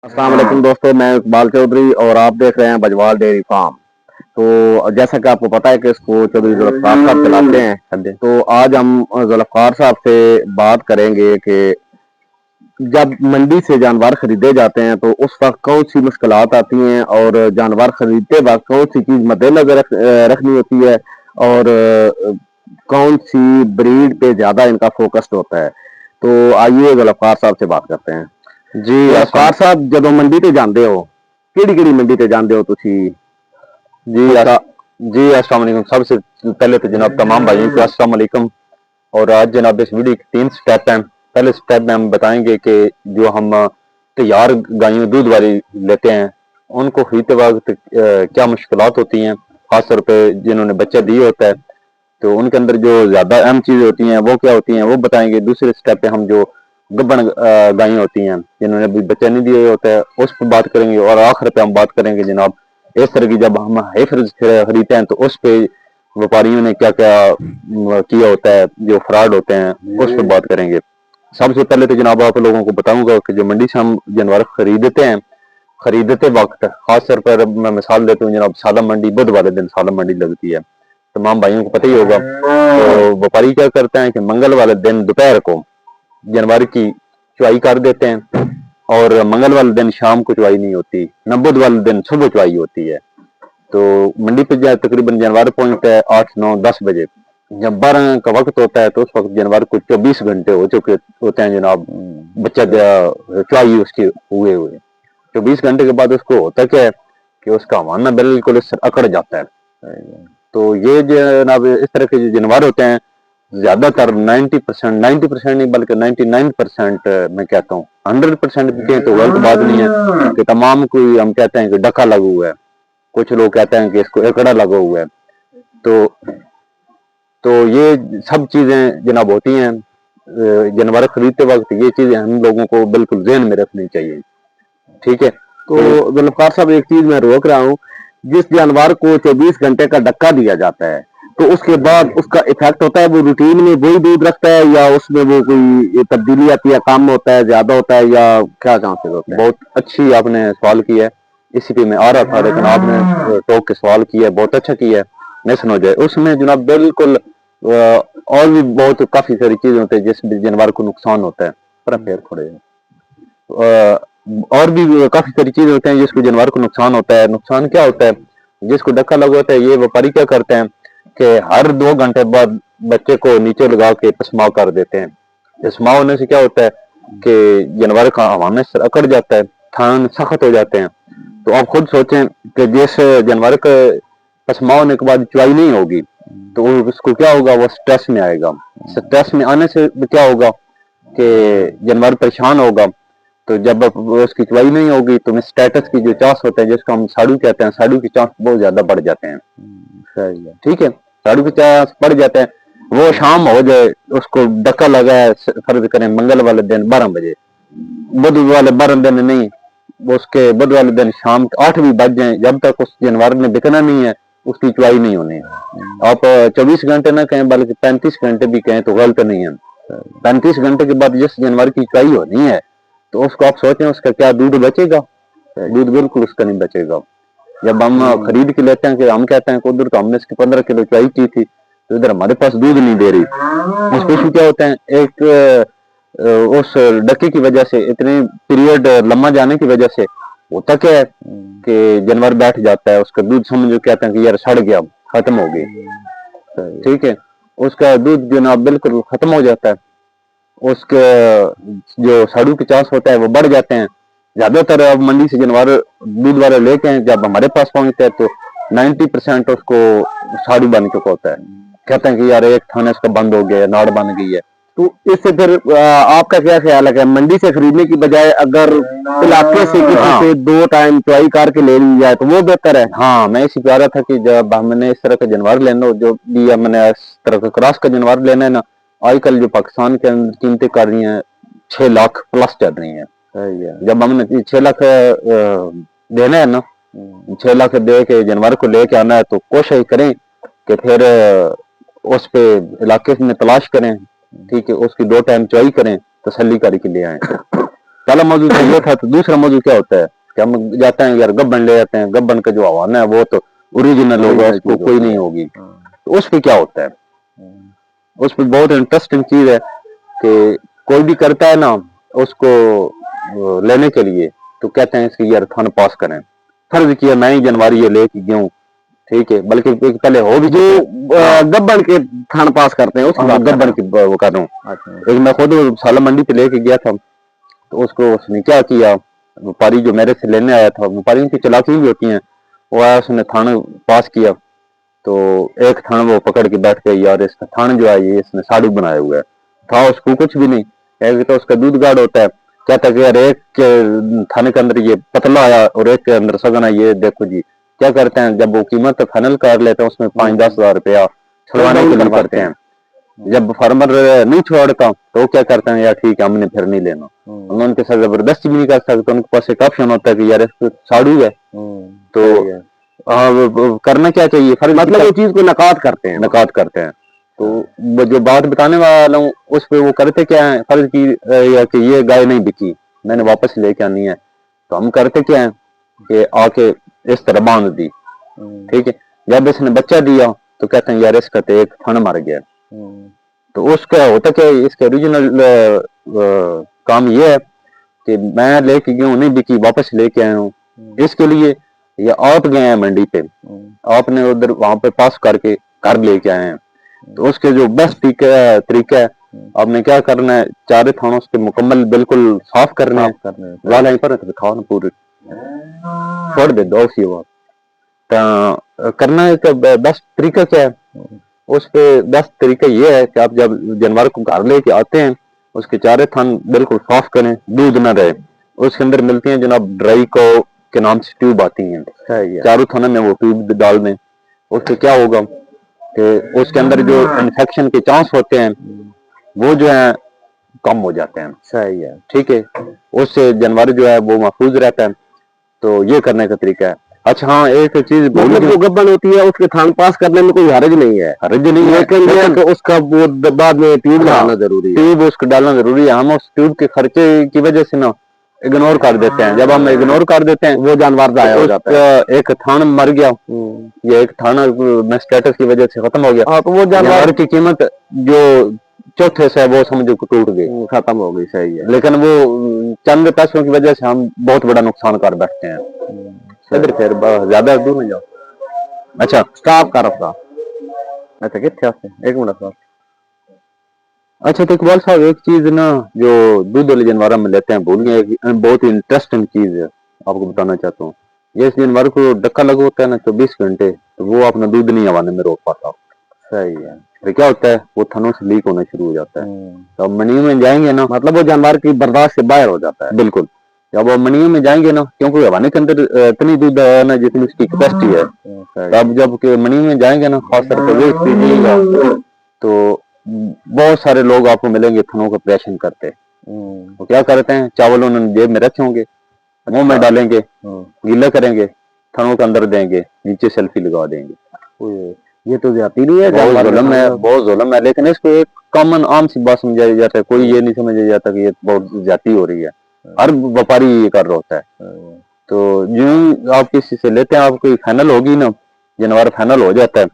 अस्सलाम वालेकुम दोस्तों, मैं इकबाल चौधरी और आप देख रहे हैं बजवाल डेयरी फार्म। तो जैसा कि आपको पता है कि इसको चौधरी जुल्फ़ार साहब चलाते हैं, तो आज हम जुल्फ़ार साहब से बात करेंगे कि जब मंडी से जानवर खरीदे जाते हैं तो उस वक्त कौन सी मुश्किलात आती हैं और जानवर खरीदते वक्त कौन सी चीज मद्देनजर रखनी होती है और कौन सी ब्रीड पे ज्यादा इनका फोकस्ड होता है। तो आइए जुल्फ़ार साहब से बात करते हैं। जी जुल्फ़ार साहब, ਜਦੋਂ ਮੰਡੀ ਤੇ ਜਾਂਦੇ ਹੋ ਕਿਹੜੀ ਕਿਹੜੀ ਮੰਡੀ ਤੇ ਜਾਂਦੇ ਹੋ ਤੁਸੀਂ? जी उसका जी अस्सलाम वालेकुम। सबसे पहले तो जनाब तमाम भाइयों को अस्सलाम वालेकुम। और आज जनाब इस वीडियो के 3 स्टेप हैं। पहले स्टेप में हम बताएंगे कि जो हम तैयार गायों दूध वाली लेते हैं उनको खरीदते वक्त क्या मुश्किलात होती हैं, खासतौर पे जिन्होंने बच्चा दिए होता है तो उनके अंदर जो ज्यादा अहम चीजें होती हैं वो क्या होती हैं वो बताएंगे। दूसरे स्टेप पे हम जो गब्बन गायें होती हैं जिन्होंने अभी बच्चा नहीं दिया होता है उस पर बात करेंगे। और आखिर पे हम बात करेंगे जनाब इस तरह की जब हम हेफर खरीदते हैं तो उस पे व्यापारियों ने क्या क्या किया होता है, जो फ्रॉड होते हैं उस पर बात करेंगे। सबसे पहले तो जनाब आप लोगों को बताऊंगा कि जो मंडी से हम जानवर खरीदते हैं, खरीदते वक्त खास तौर पर मैं मिसाल देता हूँ जनाब, सालम मंडी बुध वाले दिन सालम मंडी लगती है, तमाम भाइयों को पता ही होगा। तो व्यापारी क्या करते हैं कि मंगल वाले दिन दोपहर को जानवर की चुवाई कर देते हैं और मंगल वाले दिन शाम को चुवाई नहीं होती, न बुध वाले दिन सुबह चुवाई होती है। तो मंडी पे जो तकरीबन जानवर पहुंचता है 8 9 10 बजे। जब 12 का वक्त होता है तो उस वक्त जानवर को 24 घंटे हो चुके होते हैं जनाब, बच्चा चुवाई उसकी हुए हुए 24 घंटे के बाद उसको होता क्या है कि उसका हवाना बिल्कुल अकड़ जाता है। तो ये जनाब इस तरह के जो जानवर होते हैं ज्यादातर 90% नहीं बल्कि 99% मैं कहता हूँ 100% भी कहें तो गलत बात नहीं है कि तमाम कोई हम कहते हैं कि डका लगा हुआ है, कुछ लोग कहते हैं कि इसको एकड़ा लगा हुआ है। तो ये सब चीजें जनाब होती हैं जानवर खरीदते वक्त, ये चीजें हम लोगों को बिल्कुल ज़हन में रखनी चाहिए। ठीक है। तो जुल्फ़ार साहब, एक चीज मैं रोक रहा हूँ, जिस जानवर को 24 घंटे का डक्का दिया जाता है तो उसके बाद उसका इफेक्ट होता है, वो रूटीन में वही दूध रखता है या उसमें वो कोई तब्दीली आती है, कम होता है, ज्यादा होता है, या क्या चांसेस होते हैं? बहुत अच्छी आपने सवाल किया है, इसी पे मैं आ रहा था लेकिन आपने टोक के सवाल किया है, बहुत अच्छा किया है, मिस हो जाए। उसमें जनाब बिल्कुल और भी बहुत काफी सारी चीजें होती है जिसमें जानवर को नुकसान होता है। पर फिर थोड़े और भी काफी सारी चीजें होते हैं जिसको जानवर को नुकसान होता है। नुकसान क्या होता है? जिसको धक्का लगा होता है ये व्यापारी क्या करते हैं कि हर 2 घंटे बाद बच्चे को नीचे लगा के पसमाव कर देते हैं। पसमाव होने से क्या होता है कि जानवर का हवाना अकड़ जाता है, थान सख्त हो जाते हैं। तो आप खुद सोचें कि जिस जानवर का पसमाव होने के बाद चुवाई नहीं होगी तो उसको क्या होगा, वो स्ट्रेस में आएगा। स्ट्रेस में आने से क्या होगा कि जानवर परेशान होगा। तो जब उसकी चुवाई नहीं होगी तो स्टेटस की जो चांस होते हैं जिसको हम साड़ू कहते हैं, साड़ू की चांस बहुत ज्यादा बढ़ जाते हैं। सही है, ठीक है, साड़ू की चांस बढ़ जाते हैं। वो शाम हो जाए, उसको डक्का लगा है फर्ज करें मंगल वाले दिन 12 बजे, बुध वाले 12 दिन नहीं, उसके बुध वाले दिन शाम 8 भी बज जाए, जब तक उस जानवर ने बिकना नहीं है उसकी चुवाई नहीं होनी है। आप 24 घंटे ना कहें बल्कि 35 घंटे भी कहें तो गलत नहीं है। 35 घंटे के बाद जिस जानवर की चुवाई होनी है तो उसको आप सोचें उसका क्या दूध बचेगा? दूध बिल्कुल उसका नहीं बचेगा। जब हम खरीद के लेते हैं कि हम कहते हैं कि उधर तो हमने इसकी 15 किलो चुवाई की थी तो इधर हमारे पास दूध नहीं दे रही। उस पे क्या होता है, एक उस डके की वजह से, इतने पीरियड लंबा जाने की वजह से होता क्या है कि जानवर बैठ जाता है, उसका दूध समझो कहते हैं कि यार सड़ गया, खत्म हो गई। ठीक है, उसका दूध जो ना बिल्कुल खत्म हो जाता है, उसके जो साड़ू के चांस होता है वो बढ़ जाते हैं। ज्यादातर अब मंडी से जानवर दूध वाले लेके हैं, जब हमारे पास पहुंचते हैं तो 90% उसको साड़ू बन चुका होता है। कहते हैं कि यार एक थाना इसका बंद हो गया, नाड़ बन गई है। तो इससे फिर आपका क्या ख्याल है कि मंडी से खरीदने की बजाय अगर इलाके से किसी से 2 टाइम चुवाई करके ले ली जाए तो वो बेहतर है? हाँ, मैं इसी कह रहा था कि जब हमने इस तरह का जानवर लेना हो, जो भी हमने इस तरह का क्रॉस का जानवर लेना है ना, आजकल जो पाकिस्तान के अंदर कीमतें कर रही हैं 6 लाख प्लस चल रही हैं। जब हमने 6 लाख देना है ना, 6 लाख दे के जानवर को लेके आना है तो कोशिश करें कि फिर उस पे इलाके में तलाश करें, ठीक है, उसकी 2 टाइम चुवाई करें, तसल्ली करके ले आए। पहला मौजू तो ये था, तो दूसरा मौजू क्या होता है कि हम जाते हैं यार गब्बन ले आते हैं, गब्बन का जो हवाना है वो तो ओरिजिनल होगा, उसको कोई नहीं होगी। तो उस पे क्या होता है, उस पे बहुत इंटरेस्टिंग चीज है कि कोई भी करता है ना उसको लेने के लिए, तो कहते हैं इसकी यार थान पास करें, फर्ज किया मैं ही जनवरी ये लेके गया हूँ, ठीक है, बल्कि एक पहले हो भी जो गब्बन के थान पास करते हैं उसकी बात गब्बन की वो कर रहा हूँ। एक मैं खुद साला मंडी पे लेके गया था, तो उसको उसने क्या किया, व्यापारी जो मेरे से लेने आया था, व्यापारियों की चालाकी भी होती है, वो आया उसने थान पास किया, तो एक थान वो पकड़ के बैठ गया, यार इसका थान जो है ये इसने साड़ू बनाया हुआ है, था उसको कुछ भी नहीं, एक तो उसका दूध गाढ़ होता है, कहता है कि यार एक के थाने के अंदर ये पतला आया और एक के अंदर सगन है, ये देखो जी। क्या करते हैं जब वो कीमत फाइनल कर लेते हैं उसमें 5-10 हजार रुपया छुड़वाने के लिए करते हैं, जब फार्मर नहीं छोड़ता तो वो क्या करते हैं, यार ठीक है हमने फिर नहीं लेना, उनके साथ जबरदस्ती भी नहीं कर सकते, उनके पास एक ऑप्शन होता है कि यार इसको साड़ू है, तो करना क्या चाहिए, फर्ज मतलब वो चीज को नकाद करते हैं, नकाद करते हैं। तो वो जो बात बताने वाला हूँ उस पे वो करते क्या है, फर्ज की या कि ये गाय नहीं बिकी, मैंने वापस लेके आनी है, तो हम करते क्या है कि आके इस तरह बांध दी, ठीक है, जब इसने बच्चा दिया तो कहते हैं यार इसका तो एक थन मर गया, तो उसका होता क्या है, इसका ओरिजिनल काम ये है कि मैं लेके गया हूँ, नहीं बिकी, वापस लेके आया हूँ, इसके लिए या आप गए हैं मंडी पे, आपने उधर वहां पे पास करके घर लेके आए हैं, तो उसके जो बेस्ट तरीका है आपने क्या करना है, चारे थानों उसके मुकम्मल बिल्कुल साफ करने हैं, वाला ही पर दिखाओ ना पूरे छोड़ दे दो सी बात, तो करना है तो बेस्ट तरीका क्या है, उस पे बेस्ट तरीका ये है कि आप जब जानवर को घर लेके आते हैं उसके चारे थान बिल्कुल साफ करें, दूध ना रहे, उसके अंदर मिलती हैं जनाब ड्राई को के नाम से ट्यूब आती हैं, चारों थानों में वो ट्यूब डाल दें, उससे क्या होगा कि उसके अंदर जो इन्फेक्शन के चांस होते हैं वो जो है कम हो जाते हैं, सही है, ठीक है, उससे जानवर जो है वो महफूज रहता है, तो ये करने का तरीका है। अच्छा हाँ एक चीज मतलब जो गब्बन होती है उसके थान पास करने में कोई हर्ज नहीं है, हर्ज नहीं है, लेकिन ये कि उसका वो बाद में ट्यूब डालना जरूरी है, ट्यूब उसको डालना जरूरी है, हम उस ट्यूब के खर्चे की वजह से ना इग्नोर कर देते हैं, जब हम इग्नोर कर देते हैं वो जानवर जाया हो जाता है, एक थान मर गया या एक थाना में स्टेटस की वजह से खत्म हो गया, तो वो जानवर की कीमत जो चौथे से वो समझो टूट गई, खत्म हो गई, सही है, लेकिन वो चंद पैसों की वजह से हम बहुत बड़ा नुकसान कर बैठते हैं, इधर फिर ज्यादा दूर न जाओ। अच्छा स्टॉप कर अपना, अच्छा कितने एक मिनट सर। अच्छा तो इकबाल साहब एक चीज ना जो दूध वाले जानवर में लेते हैं भूल गए, बहुत ही इंटरेस्टिंग चीज है आपको बताना चाहता हूँ, ये इस जानवर को डक्का लगा होता है ना 24 घंटे, तो वो अपना दूध नहीं हवाने में रोक पाता, सही है, फिर क्या होता है वो थनों से लीक होना शुरू हो जाता है, तो अब मनियों में जाएंगे ना, मतलब वो जानवर की बर्दाश्त से बाहर हो जाता है, बिल्कुल, जब आप मनियों में जाएंगे ना, क्योंकि हवाने के अंदर इतनी दूध है ना जितनी उसकी कैपेसिटी है, तो अब जब मनियों में जाएंगे ना खासतौर पर वेट कीजिएगा, तो बहुत सारे लोग आपको मिलेंगे थनों का ऑपरेशन करते, तो क्या करते हैं चावल उन्होंने जेब में रखे होंगे, मुंह में डालेंगे, गीला करेंगे, थनों के अंदर देंगे, नीचे सेल्फी लगा देंगे, ये तो ज्यादा नहीं है, बहुत जुल्म है, बहुत जुल्म है, लेकिन इसको एक कॉमन आम सी बात समझाया जाता है, कोई ये नहीं समझा जाता कि ये बहुत ज्यादा हो रही है, हर व्यापारी ये कर रहा होता है, तो जो आप किसी से लेते हैं आपकी फाइनल होगी ना, जानवर फाइनल हो जाता है,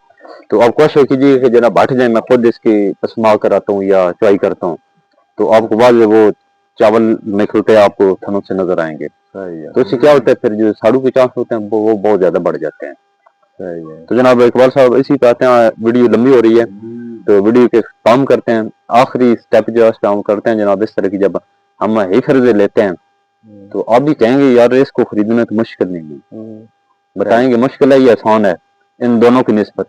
तो आप कोशिश कीजिए कि जना बैठ जाए, मैं खुद इसकी पसमा कराता हूँ या चुआई करता हूँ, तो आपको बाद में वो चावल निकलते आपको थनों से नजर आएंगे, तो इससे क्या होता है फिर जो साड़ू के चांस होते हैं वो बहुत ज्यादा बढ़ जाते हैं, तो जनाब इकबाल साहब इसी पे आते हैं, वीडियो लंबी हो रही है तो वीडियो के काम करते हैं, आखिरी स्टेप जो है हम करते हैं जनाब, इस तरह की जब हम ही खरीदे लेते हैं तो आप भी कहेंगे यार इसको खरीदना तो मुश्किल नहीं है, बताएंगे मुश्किल है या आसान है इन दोनों की निस्बत,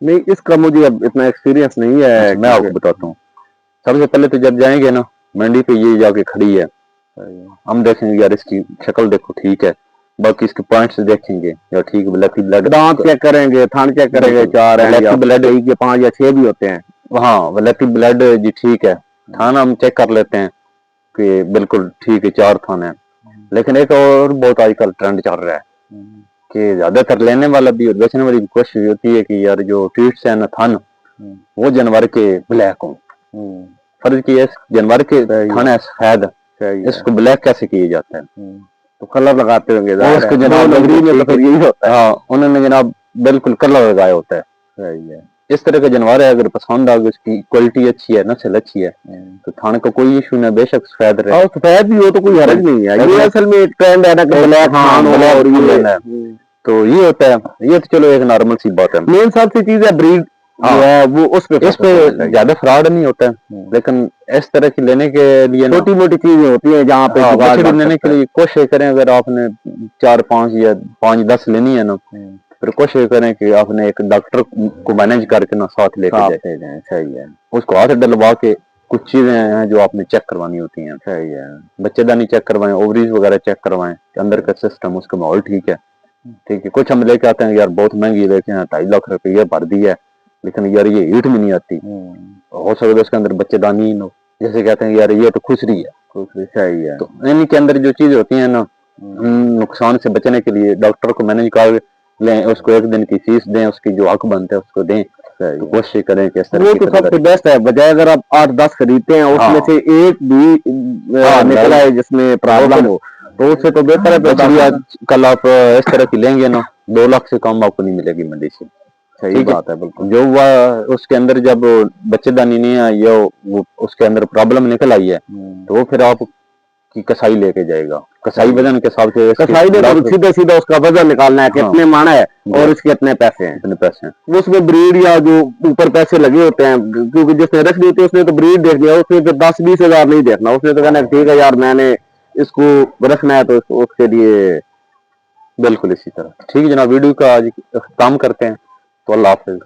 नहीं इसका मुझे अब इतना एक्सपीरियंस नहीं है, मैं आपको बताता हूँ। सबसे पहले तो जब जाएंगे ना मंडी पे, ये जाके खड़ी है, हम देखेंगे यार इसकी शक्ल देखो ठीक है, बाकी इसके पॉइंट्स देखेंगे या ठीक ब्लड, दांत चेक करेंगे, थान चेक करेंगे, 4 है ब्लड के 5 या 6 भी होते हैं, हाँ वलेटी ब्लड जी ठीक है, थान हम चेक कर लेते हैं कि बिल्कुल ठीक है 4 थान है, लेकिन एक और बहुत आजकल ट्रेंड चल रहा है कि ज्यादातर लेने वाला भी और बेचने वाली भी कोशिश होती है कि यार जो ट्वीट्स है ना थान वो जानवर के ब्लैक हो, फर्ज की जानवर के थान है सफेद, صحیح ہے. اس کو بلیک کیسے کیا جاتا ہے. تو کلر لگاتے ہوں گے وہ اس کو جناب انگریزی میں تو پھر یہی ہوتا ہے. ہاں انہوں نے جناب بالکل کلر لگایا ہوتا ہے. صحیح ہے. اس طرح کا جانور ہے, اگر پسند آ اس کی کوالٹی اچھی ہے, نسل اچھی ہے, تو کھانے کا کوئی ایشو نہیں, بے شک سفید رہے. اور سفید بھی ہو تو کوئی حرج نہیں ہے. یہ اصل میں ایک ٹرینڈ ہے نا کہ بلیک کھان ہو, اور یہ تو یہ ہوتا ہے, یہ تو چلو ایک نارمل سی بات ہے. مین سب سے چیز ہے بریڈ جو ہے وہ اس پہ زیادہ فراڈ نہیں ہوتا ہے, لیکن اس طرح کی لینے کے لیے چھوٹی موٹی چیزیں ہوتی ہیں جہاں پہ بچے لینے کے لیے کوشش کریں. اگر آپ نے 4-5 یا 5-10 لینی ہے نا, پھر کوشش کریں کہ آپ نے ایک ڈاکٹر کو مینج کر کے نا ساتھ لے کے جائیں. صحیح ہے. اس کو ہاتھ ڈلوا کے کچھ چیزیں ہیں جو آپ نے چیک کروانی ہوتی ہیں. صحیح ہے. بچے دانی چیک کروائیں, اووریز وغیرہ چیک کروائیں کہ اندر کا سسٹم, اس کا ماحول ٹھیک ہے. ٹھیک ہے. کچھ ہم لے کے آتے ہیں یار بہت مہنگی لے کے ہیں, 2.5 لاکھ روپے بھر دی ہے, لیکن یار یہ ہیٹ میں نہیں آتی. ہو سکتا ہے اس کے اندر بچے دانی ہی نہ, جیسے کہتے ہیں یار یہ تو خسری ہے. صحیح ہے. تو ان کے اندر جو چیزیں ہوتی ہیں نا, نقصان سے بچنے کے لیے ڈاکٹر کو مینج کر لیں, اس کو 1 دن کی فیس دیں, اس کی جو حق بنتا ہے اس کو دیں. تو کوشش کریں کہ اس طرح وہ تو سب سے بیسٹ ہے, بجائے اگر آپ 8-10 خریدتے ہیں اس میں سے ایک بھی نکل آئے جس میں پرابلم ہو, تو اس سے تو بہتر ہے. کل آپ اس طرح کی لیں گے نا, 2 لاکھ سے کم آپ کو نہیں ملے گی منڈی سے. صحیح بات ہے. بالکل. جو اس کے اندر جب بچے دانی نہیں آئی ہے, اس کے اندر پرابلم نکل آئی ہے, تو وہ پھر آپ کی کسائی لے کے جائے گا. کسائی وزن کے حساب سے کسائی نے تو سیدھا اس کا وزن نکالنا ہے کہ اتنے مانا ہے اور اس کے اتنے پیسے ہیں. اتنے پیسے ہیں. اس میں بریڈ یا جو اوپر پیسے لگے ہوتے ہیں, کیونکہ جس نے رکھ دی ہوتی ہے اس نے تو بریڈ دیکھ لیا, اس نے پھر 10-20 ہزار نہیں دیکھنا. اس نے تو کہنا ٹھیک ہے یار میں نے اس کو رکھنا ہے تو اس کے لیے. بالکل اسی طرح. ٹھیک ہے جناب, ویڈیو کا آج اختتام کرتے ہیں. تو اللہ حافظ.